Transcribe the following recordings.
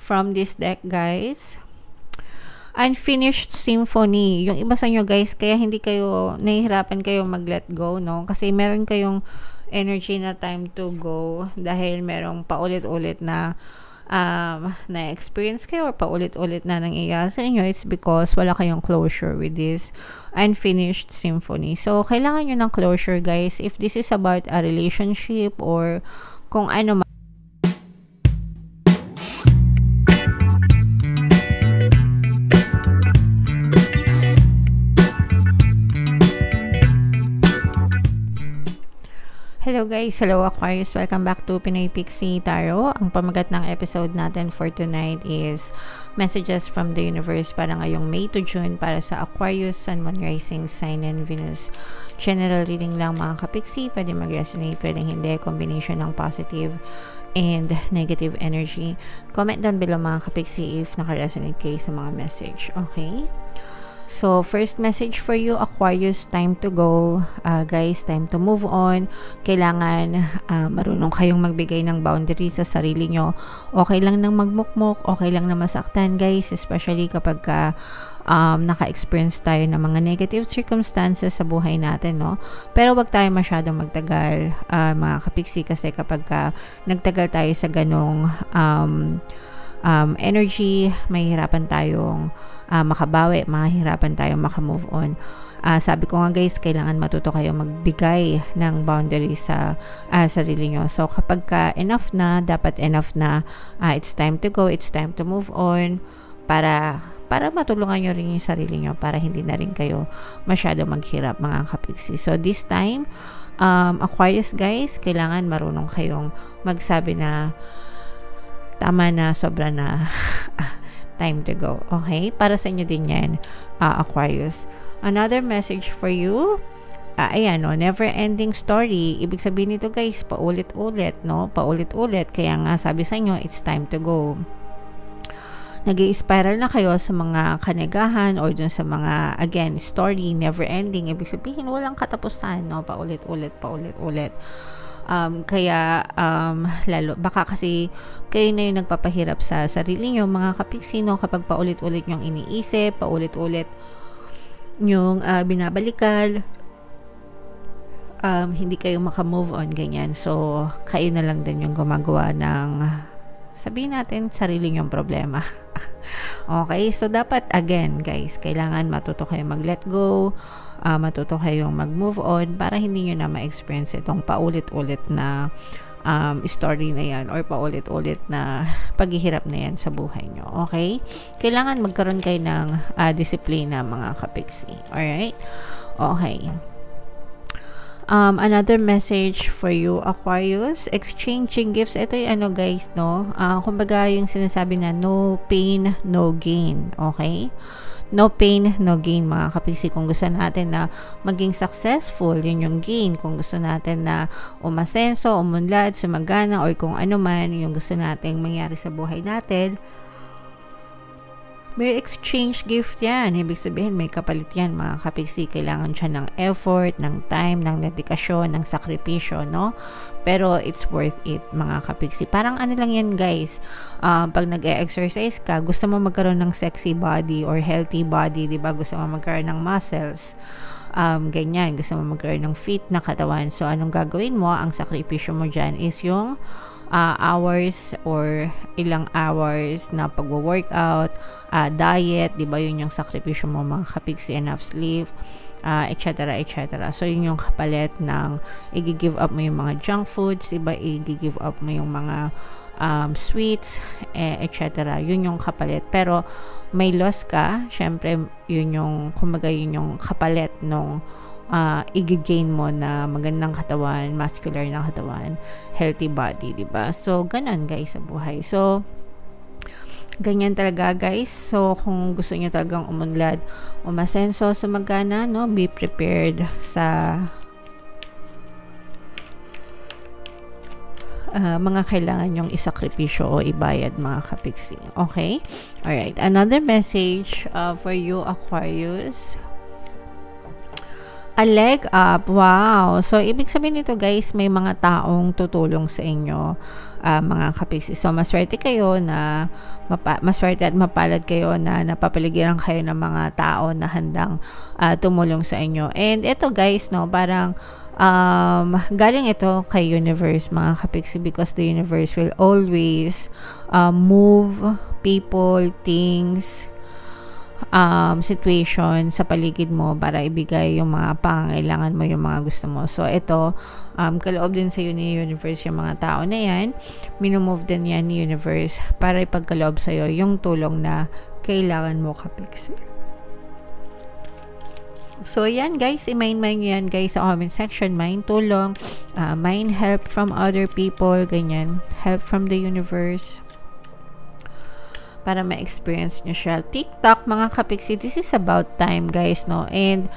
from this deck, guys. Unfinished Symphony. Yung iba sa inyo, guys, kaya hindi kayo, nahihirapan kayo mag-let go, no? Kasi meron kayong energy na time to go dahil merong paulit-ulit na na-experience kayo or paulit-ulit na nangyayari sa inyo. It's because wala kayong closure with this Unfinished Symphony. So, kailangan nyo ng closure, guys. If this is about a relationship or kung ano. Hello guys, hello Aquarius, welcome back to Pinoy Pixie Tarot. Ang pamagat ng episode natin for tonight is messages from the universe para ngayong May to June para sa Aquarius, Sun, Moon, Rising, Sign, and Venus. General reading lang mga kapixie, pwede mag-resonate, pwede hindi, combination ng positive and negative energy. Comment down below mga kapixie if naka-resonate kayo sa mga message, okay? So, first message for you, Aquarius, time to go. Guys, time to move on. Kailangan marunong kayong magbigay ng boundaries sa sarili nyo. Okay lang nang magmukmok, okay lang na masaktan, guys, especially kapag naka-experience tayo ng mga negative circumstances sa buhay natin, no? Pero wag tayo masyadong magtagal, mga kapiksi, kasi kapag nagtagal tayo sa ganong energy, mahihirapan tayong makabawi, mahihirapan tayong makamove on. Sabi ko nga guys, kailangan matuto kayo magbigay ng boundaries sa sarili nyo. So kapag enough na, dapat enough na, it's time to go, it's time to move on, para matulungan nyo rin yung sarili nyo, para hindi na rin kayo masyado maghirap mga kapiksi. So this time, Aquarius guys, kailangan marunong kayong magsabi na tama na, sobra na, time to go. Okay? Para sa inyo din yan, Aquarius. Another message for you, ayan, no, never ending story. Ibig sabihin nito guys, paulit-ulit, no? Paulit-ulit. Kaya nga sabi sa inyo, it's time to go. Nag-i-spiral na kayo sa mga kanegahan or dun sa mga, again, story, never ending. Ibig sabihin, walang katapusan, no? Paulit-ulit, paulit-ulit. Kaya lalo baka kasi kayo na yung nagpapahirap sa sarili nyo mga kapiksi, no? Kapag paulit-ulit yung iniisip, paulit-ulit yung binabalikan, hindi kayo makamove on, ganyan. So kayo na lang din yung gumagawa ng, sabihin natin, sarili nyong problema. Okay, so dapat, again guys, kailangan matuto kayo mag-let go, matuto kayong mag-move on para hindi nyo na ma-experience itong paulit-ulit na story na yan or paulit-ulit na paghihirap na yan sa buhay nyo. Okay? Kailangan magkaroon kayo ng disiplina mga kapiksi. Alright? Okay. Another message for you, Aquarius, exchanging gifts. Ito yung ano guys, no? Kumbaga yung sinasabi na no pain, no gain. Okay? No pain, no gain mga kapiksi. Kung gusto natin na maging successful, yun yung gain. Kung gusto natin na umasenso, umunlad, sumagana, or kung ano man yung gusto nating mangyari sa buhay natin, may exchange gift yan. Ibig sabihin, may kapalit yan mga kapiksi. Kailangan siya ng effort, ng time, ng dedikasyon, ng sakripisyo, no? Pero it's worth it mga kapiksi. Parang ano lang yan guys, pag nag-e-exercise ka, gusto mo magkaroon ng sexy body or healthy body, diba? Gusto mo magkaroon ng muscles, ganyan. Gusto mo magkaroon ng fit na katawan. So anong gagawin mo? Ang sakripisyo mo dyan is yung hours or ilang hours na pagwo-workout, diet, di ba? Yun yung sakripisyo mo mga kapiksi, enough sleep, etc. etc. So yun yung kapalit ng i-give up mo yung mga junk foods, di ba? I-give up mo yung mga sweets, etc. Yun yung kapalit. Pero may loss ka, syempre yun yung, kumbaga yun yung kapalit nung i-gain mo na magandang katawan, muscular na katawan, healthy body, diba? So, ganun guys sa buhay. So, ganyan talaga guys. So, kung gusto nyo talagang umunlad, umasenso, sumagana, no? Be prepared sa mga kailangan yung isakripisyo o ibayad mga kapiksi. Okay? Alright. Another message for you, Aquarius. A leg up, wow! So, ibig sabihin nito guys, may mga taong tutulong sa inyo, mga kapiksi. So, maswerte kayo na, maswerte at mapalad kayo na napapaligiran kayo ng mga tao na handang tumulong sa inyo. And ito guys, no, parang, galing ito kay universe, mga kapiksi, because the universe will always move people, things, situation sa paligid mo para ibigay yung mga pangangailangan mo, yung mga gusto mo. So, ito, kaloob din sa ni universe yung mga tao na yan. Minumove din yan ni universe para ipagkaloob sa'yo yung tulong na kailangan mo, kapiksi. So, yan guys, i-mind yan guys sa comment section. Mind tulong, mind help from other people, ganyan. Help from the universe, para ma-experience nyo siya. TikTok, mga kapiksi, this is about time, guys, no? And,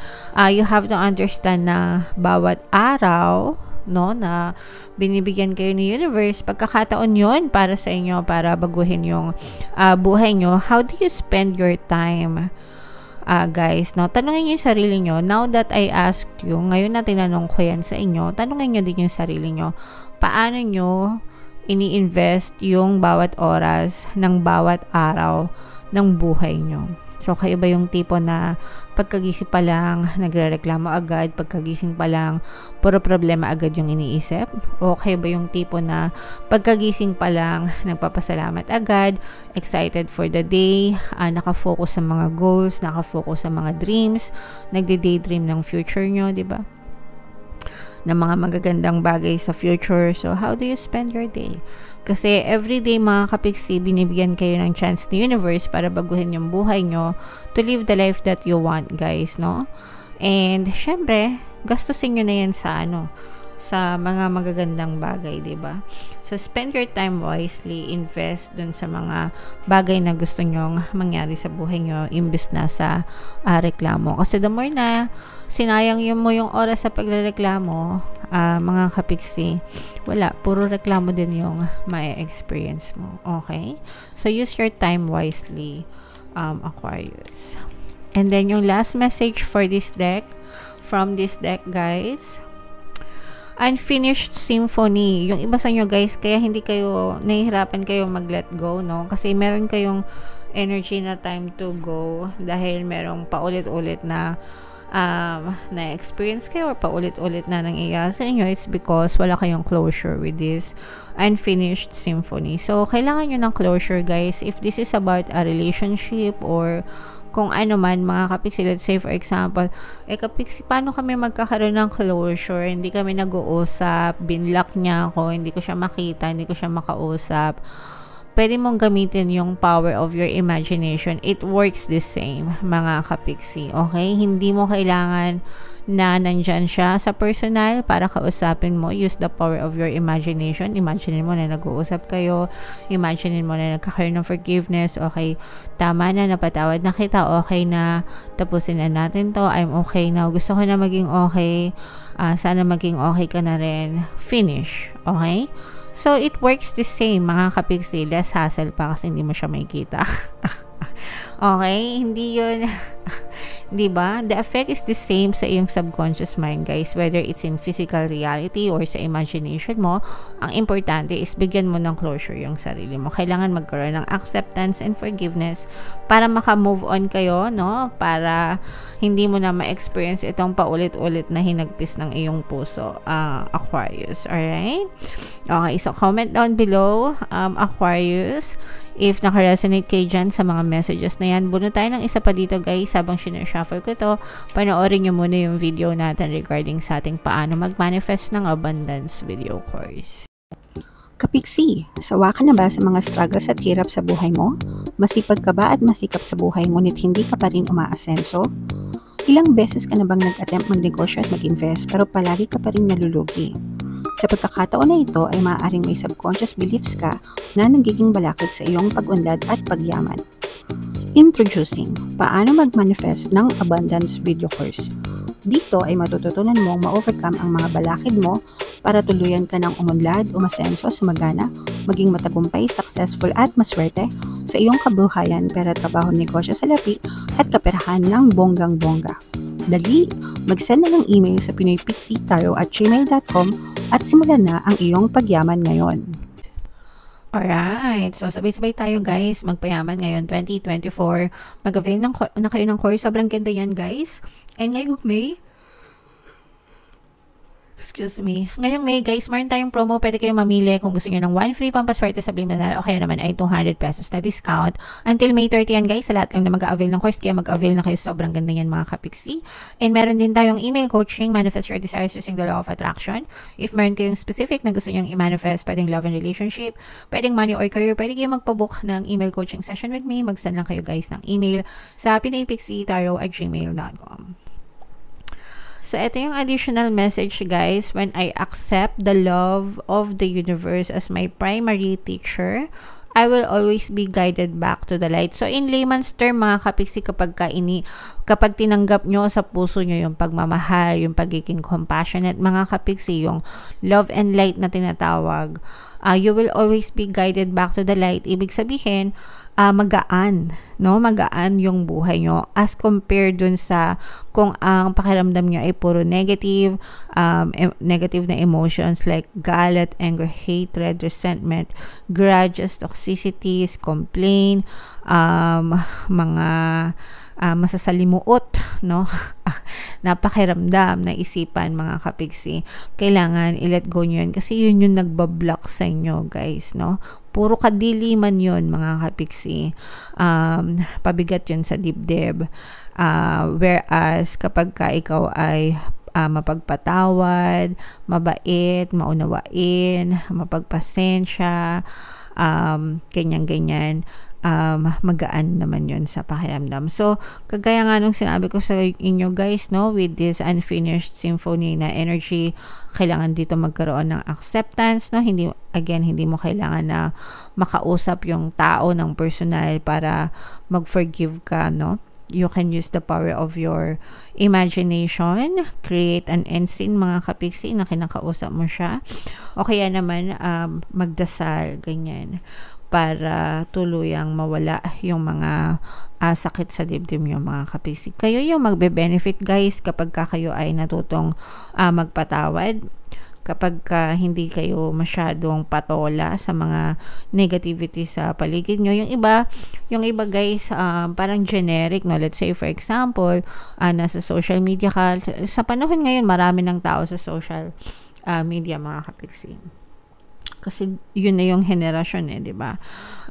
you have to understand na bawat araw, no, na binibigyan kayo ni universe, pagkakataon yon para sa inyo, para baguhin yung buhay nyo. How do you spend your time, guys, no? Tanungin nyo yung sarili nyo. Now that I asked you, ngayon na tinanong ko yan sa inyo, tanungin nyo din yung sarili nyo. Paano nyo ini-invest yung bawat oras ng bawat araw ng buhay nyo? So, kayo ba yung tipo na pagkagising pa lang, nagre-reklamo agad, pagkagising pa lang, puro problema agad yung iniisip? O kayo ba yung tipo na pagkagising pa lang, nagpapasalamat agad, excited for the day, nakafocus sa mga goals, nakafocus sa mga dreams, nagde-daydream ng future nyo, di ba? Na mga magagandang bagay sa future. So, how do you spend your day? Kasi everyday, mga kapiksi, binibigyan kayo ng chance ni universe para baguhin yung buhay nyo to live the life that you want, guys, no? And, syempre, gastusin nyo na yan sa sa mga magagandang bagay, diba? So, spend your time wisely, invest dun sa mga bagay na gusto nyong mangyari sa buhay nyo, imbes na sa reklamo. Kasi the more na sinayang mo yung oras sa pagrereklamo, mga kapiksi, wala, puro reklamo din yung ma-experience mo. Okay? So, use your time wisely, Aquarius. And then, yung last message for this deck, from this deck, guys, Unfinished Symphony. Yung iba sa inyo, guys, kaya hindi kayo, nahihirapan kayo mag-let go, no? Kasi meron kayong energy na time to go dahil merong paulit-ulit na na-experience kayo or paulit-ulit na nangyayari sa inyo. It's because wala kayong closure with this Unfinished Symphony. So, kailangan nyo ng closure, guys. If this is about a relationship or kung ano man, mga kapiksi, let's say for example, kapiksi, paano kami magkakaroon ng closure? Hindi kami nag-uusap, binlock niya ako, hindi ko siya makita, hindi ko siya makausap. Pwede mong gamitin yung power of your imagination. It works the same, mga kapiksi. Okay? Hindi mo kailangan na nandyan siya sa personal para kausapin mo. Use the power of your imagination. Imagine mo na nag-uusap kayo. Imagine mo na nagkakaroon ng forgiveness. Okay, tama na, napatawad na kita. Okay na, tapusin na natin to. I'm okay now. Gusto ko na maging okay. Sana maging okay ka na rin. Finish. Okay? So, it works the same, mga kapiksi. Less hassle pa kasi hindi mo siya makikita. Okay? Hindi yun. Diba? The effect is the same sa iyong subconscious mind, guys. Whether it's in physical reality or sa imagination mo, ang importante is bigyan mo ng closure yung sarili mo. Kailangan magkaroon ng acceptance and forgiveness para maka-move on kayo, no? Para hindi mo na ma-experience itong paulit-ulit na hinagpis ng iyong puso, Aquarius. Alright? Okay, so comment down below, Aquarius, if naka-resonate kayo dyan sa mga messages na yan. Buno tayo ng isa pa dito, guys, habang sinashuffle ko to. Panoorin nyo muna yung video natin regarding sa ating paano mag-manifest ng abundance video course. Kapiksi, sawa ka na ba sa mga struggles at hirap sa buhay mo? Masipag ka ba at masikap sa buhay ngunit hindi ka pa rin umaasenso? Ilang beses ka na bang nag-attempt magnegosyo at mag-invest pero palagi ka pa rin nalulugi? Sa pagkakataon na ito ay maaaring may subconscious beliefs ka na nagiging balakid sa iyong pag-unlad at pagyaman. Introducing, paano mag-manifest ng abundance video course. Dito ay matututunan mong ma-overcome ang mga balakid mo para tuluyan ka ng umunlad, umasenso, sumagana, maging matagumpay, successful at maswerte sa iyong kabuhayan, pera, trabaho, negosyo, salapi at kaperahan ng bonggang-bongga. Dali, Mag-send na ng email sa pinoypixietaro@gmail.com at simulan na ang iyong pagyaman ngayon. Alright. So, sabay-sabay tayo guys. Magpayaman ngayon 2024. Mag-avail na kayo ng course. Sobrang ganda yan guys. And ngayong May, ngayong May guys, meron tayong promo. Pwede kayo mamili kung gusto nyo ng 1 free pampaswerte subliminal o kaya naman ay 200 pesos na discount. Until May 30 yan guys, sa lahat lang na mag-avail ng course. Kaya mag-avail na kayo. Sobrang ganda yan mga kapiksi. And meron din tayong email coaching, manifest your desires using the law of attraction. If meron kayong specific na gusto nyong i-manifest, pwedeng love and relationship, pwedeng money or career, pwede kayo magpabook ng email coaching session with me. Mag-send lang kayo guys ng email sa pinoypixietaro@gmail.com. So, ito yung additional message, guys. When I accept the love of the universe as my primary teacher, I will always be guided back to the light. So, in layman's term, mga kapiksi, kapag tinanggap nyo sa puso nyo yung pagmamahal, yung pagiging compassionate, mga kapiksi, yung love and light na tinatawag, you will always be guided back to the light. Ibig sabihin, magaan, no? Magaan yung buhay nyo as compared dun sa kung ang pakiramdam nyo ay puro negative, negative na emotions like galit, anger, hatred, resentment, grudges, toxicities, complaint, mga masasalimuot, no? Napakiramdam na isipan, mga kapiksi. Kailangan i-let go nyo yun kasi yun yung nagbablock sa inyo, guys, no? Puro kadiliman yun, mga kapiksi. Pabigat yun sa dibdib. Whereas, kapag ikaw ay mapagpatawad, mabait, maunawain, mapagpasensya, ganyan-ganyan, magaan naman yun sa pakiramdam. So, kagaya nga nung sinabi ko sa inyo guys, no, with this unfinished symphony na energy, kailangan dito magkaroon ng acceptance, no? Hindi mo kailangan na makausap yung tao ng personal para mag-forgive ka, no? You can use the power of your imagination, create an ensign, mga kapiksi, na kinakausap mo siya. O kaya naman, magdasal, ganyan, para tuluyang mawala yung mga sakit sa dibdib nyo, mga kapiksi. Kayo yung magbe-benefit, guys, kapag kayo ay natutong magpatawad. Kapag hindi kayo masyadong patola sa mga negativity sa paligid nyo. Yung iba guys, parang generic, no? Let's say, for example, nasa social media ka. Sa panahon ngayon, marami ng tao sa social media, mga kapiksi. Kasi yun na yung henerasyon, di ba?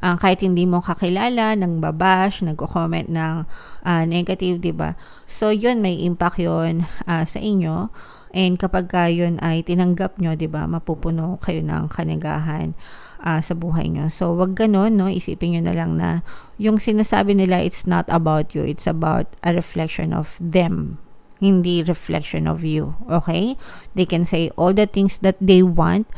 Kahit hindi mo kakilala, nang babash, nagko-comment ng negative, di ba? So, yun, may impact yun sa inyo. And kapag yun ay tinanggap nyo, di ba, mapupuno kayo ng kanigahan sa buhay nyo. So, wag ganon, no? Isipin nyo na lang na yung sinasabi nila, it's not about you. It's about a reflection of them. Hindi reflection of you. Okay? They can say all the things that they want.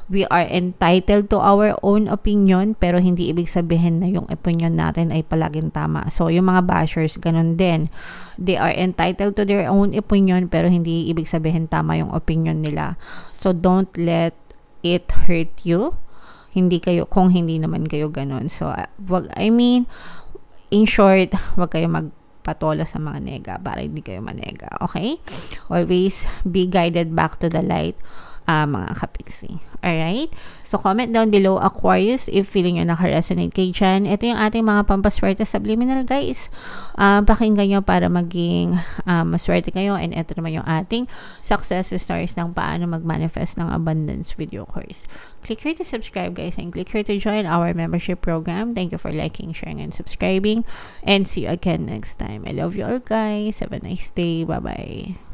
We are entitled to our own opinion, pero hindi ibig sabihin na yung opinion natin ay palaging tama. So, yung mga bashers, ganun din. They are entitled to their own opinion, pero hindi ibig sabihin tama yung opinion nila. So, don't let it hurt you. Kung hindi naman kayo ganun. So, in short, wag kayo magpatola sa mga nega para hindi kayo manega. Okay? Always be guided back to the light, mga kapiksi. Alright? So, comment down below, Aquarius, if feeling nyo naka-resonate kayo dyan. Ito yung ating mga pampaswerte subliminal, guys. Pakinggan nyo para maging maswerte kayo. And ito naman yung ating success stories ng paano mag-manifest ng abundance video course. Click here to subscribe, guys, and click here to join our membership program. Thank you for liking, sharing, and subscribing. And see you again next time. I love you all, guys. Have a nice day. Bye-bye.